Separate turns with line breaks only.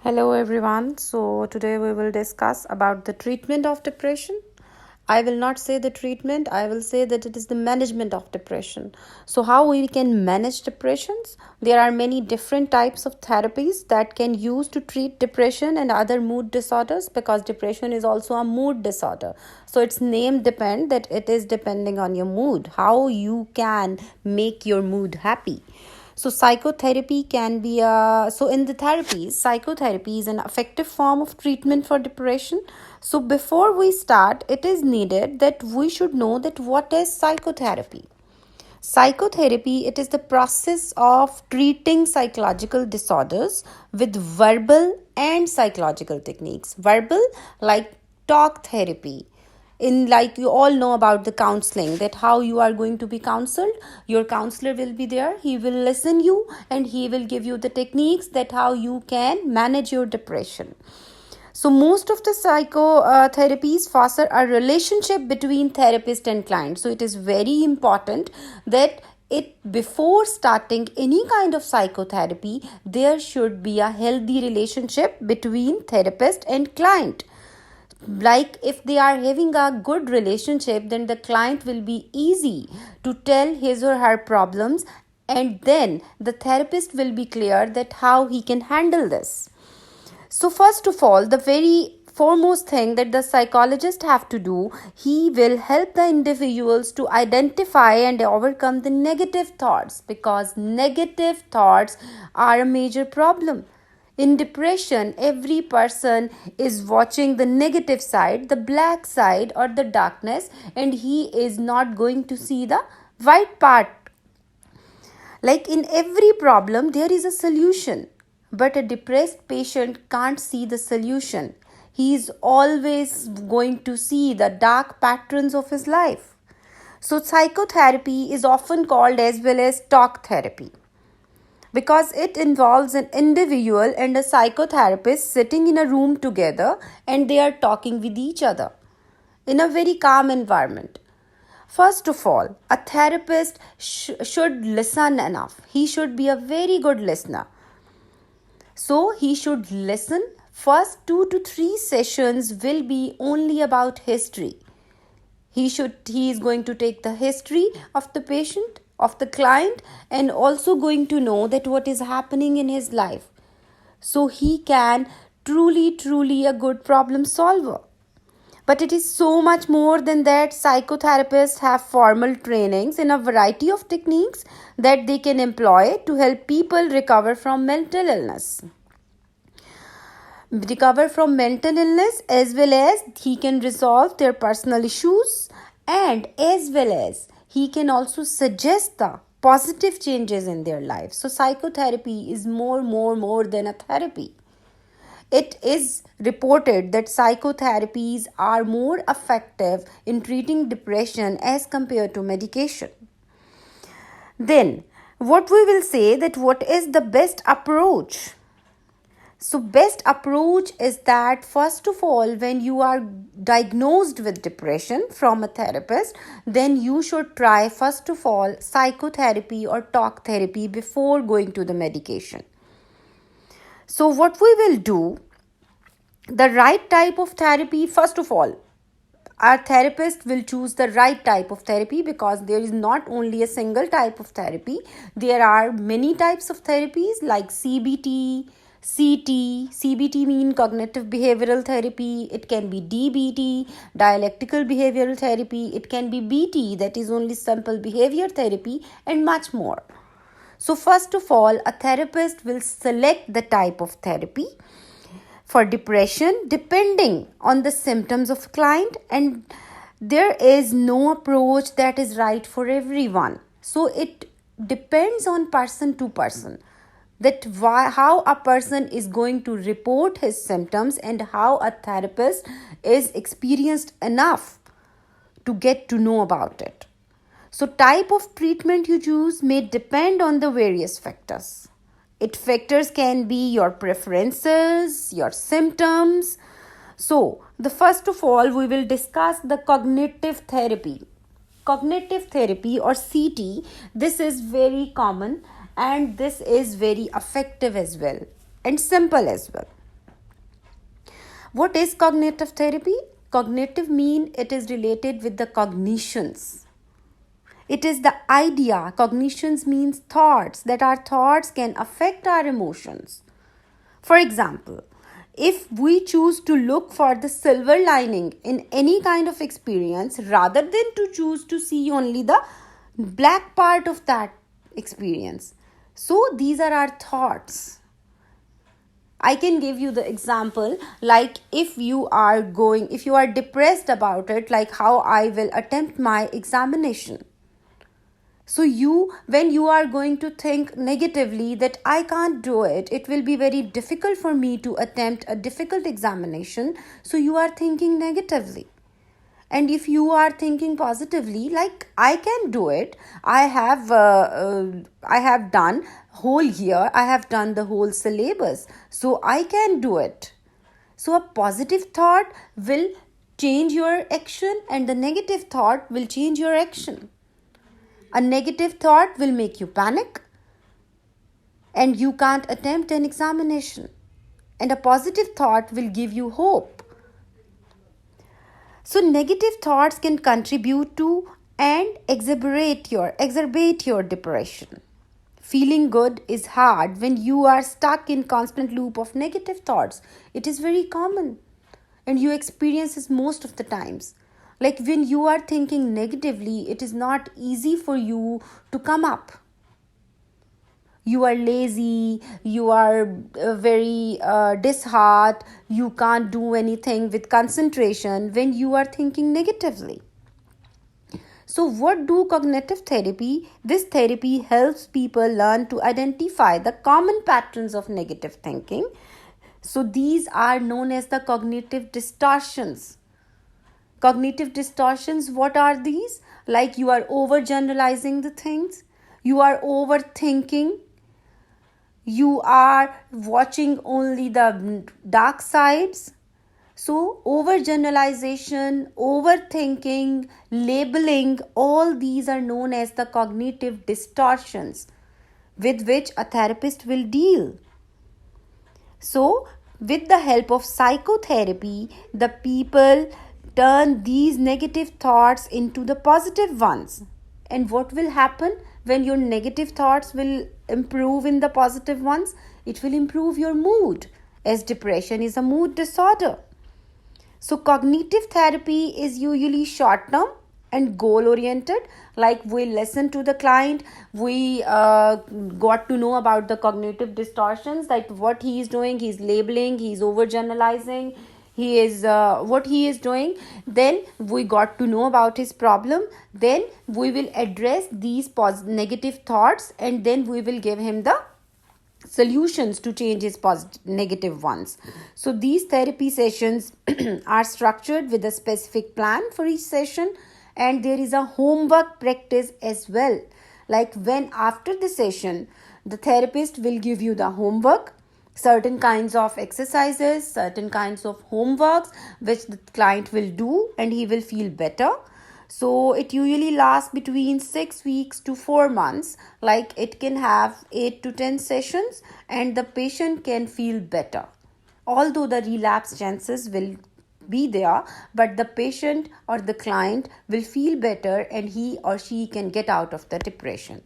Hello everyone. So today we will discuss about the treatment of depression. I will not say the treatment, I will say that it is the management of depression. So how we can manage depressions? There are many different types of therapies that can use to treat depression and other mood disorders, because depression is also a mood disorder. So its name depend that it is depending on your mood, how you can make your mood happy. So psychotherapy can be in the therapies, psychotherapy is an effective form of treatment for depression. So before we start, it is needed that we should know that what is psychotherapy. Psychotherapy, it is the process of treating psychological disorders with verbal and psychological techniques. Verbal, like talk therapy, in like you all know about the counseling, that how you are going to be counseled. Your counselor will be there, he will listen you and he will give you the techniques that how you can manage your depression. So most of the psychotherapies foster a relationship between therapist and client. So it is very important that it before starting any kind of psychotherapy, there should be a healthy relationship between therapist and client. Like if they are having a good relationship, then the client will be easy to tell his or her problems, and then the therapist will be clear that how he can handle this. So first of all, the very foremost thing that the psychologist have to do, he will help the individuals to identify and overcome the negative thoughts, because negative thoughts are a major problem. In depression, every person is watching the negative side, the black side or the darkness, and he is not going to see the white part. Like in every problem, there is a solution, but a depressed patient can't see the solution. He is always going to see the dark patterns of his life. So, psychotherapy is often called as well as talk therapy, because it involves an individual and a psychotherapist sitting in a room together and they are talking with each other in a very calm environment. First of all, a therapist should listen enough. He should be a very good listener. So he should listen. First 2 to 3 sessions will be only about history. He is going to take the history of the patient, of the client, and also going to know that what is happening in his life, so he can truly a good problem solver. But it is so much more than that. Psychotherapists have formal trainings in a variety of techniques that they can employ to help people recover from mental illness, as well as he can resolve their personal issues, and as well as he can also suggest the positive changes in their life. So psychotherapy is more than a therapy. It is reported that psychotherapies are more effective in treating depression as compared to medication. Then what we will say, that what is the best approach? So best approach is that first of all, when you are diagnosed with depression from a therapist, then you should try first of all psychotherapy or talk therapy before going to the medication. So what we will do, the right type of therapy, first of all, our therapist will choose the right type of therapy, because there is not only a single type of therapy. There are many types of therapies like CBT, CBT mean cognitive behavioral therapy. It can be DBT, dialectical behavioral therapy. It can be BT, that is only simple behavior therapy, and much more. So first of all, a therapist will select the type of therapy for depression depending on the symptoms of client, and there is no approach that is right for everyone. So it depends on person to person, that how a person is going to report his symptoms and how a therapist is experienced enough to get to know about it. So type of treatment you choose may depend on the various factors. Factors can be your preferences, your symptoms. So the first of all, we will discuss the cognitive therapy. Cognitive therapy or CT, this is very common and this is very effective as well and simple as well. What is cognitive therapy? Cognitive mean it is related with the cognitions. It is the idea. Cognitions means thoughts, that our thoughts can affect our emotions. For example, if we choose to look for the silver lining in any kind of experience rather than to choose to see only the black part of that experience. So these are our thoughts. I can give you the example, like if you are depressed about it, like how I will attempt my examination. So when you are going to think negatively that I can't do it, it will be very difficult for me to attempt a difficult examination. So you are thinking negatively. And if you are thinking positively, like I can do it, I have done whole year, I have done the whole syllabus, so I can do it. So a positive thought will change your action, and the negative thought will change your action. A negative thought will make you panic, and you can't attempt an examination. And a positive thought will give you hope. So negative thoughts can contribute to and exacerbate your depression. Feeling good is hard when you are stuck in constant loop of negative thoughts. It is very common, and you experience this most of the times. Like when you are thinking negatively, it is not easy for you to come up. You are lazy, you are very disheartened, you can't do anything with concentration when you are thinking negatively. So what do cognitive therapy? This therapy helps people learn to identify the common patterns of negative thinking. So these are known as the cognitive distortions. Cognitive distortions, what are these? Like you are overgeneralizing the things, you are overthinking, you are watching only the dark sides. So overgeneralization, overthinking, labeling, all these are known as the cognitive distortions with which a therapist will deal. So with the help of psychotherapy, the people turn these negative thoughts into the positive ones. And what will happen when your negative thoughts will improve in the positive ones? It will improve your mood, as depression is a mood disorder. So cognitive therapy is usually short term and goal oriented. Like we listen to the client, we got to know about the cognitive distortions, like what he is doing, he's labeling, he's overgeneralizing, he is what he is doing. Then we got to know about his problem, then we will address these negative thoughts, and then we will give him the solutions to change his negative ones. So these therapy sessions are structured with a specific plan for each session, and there is a homework practice as well. Like when after the session, the therapist will give you the homework, certain kinds of exercises, certain kinds of homeworks which the client will do, and he will feel better. So it usually lasts between 6 weeks to 4 months. Like it can have 8 to 10 sessions, and the patient can feel better. Although the relapse chances will be there, but the patient or the client will feel better, and he or she can get out of the depression.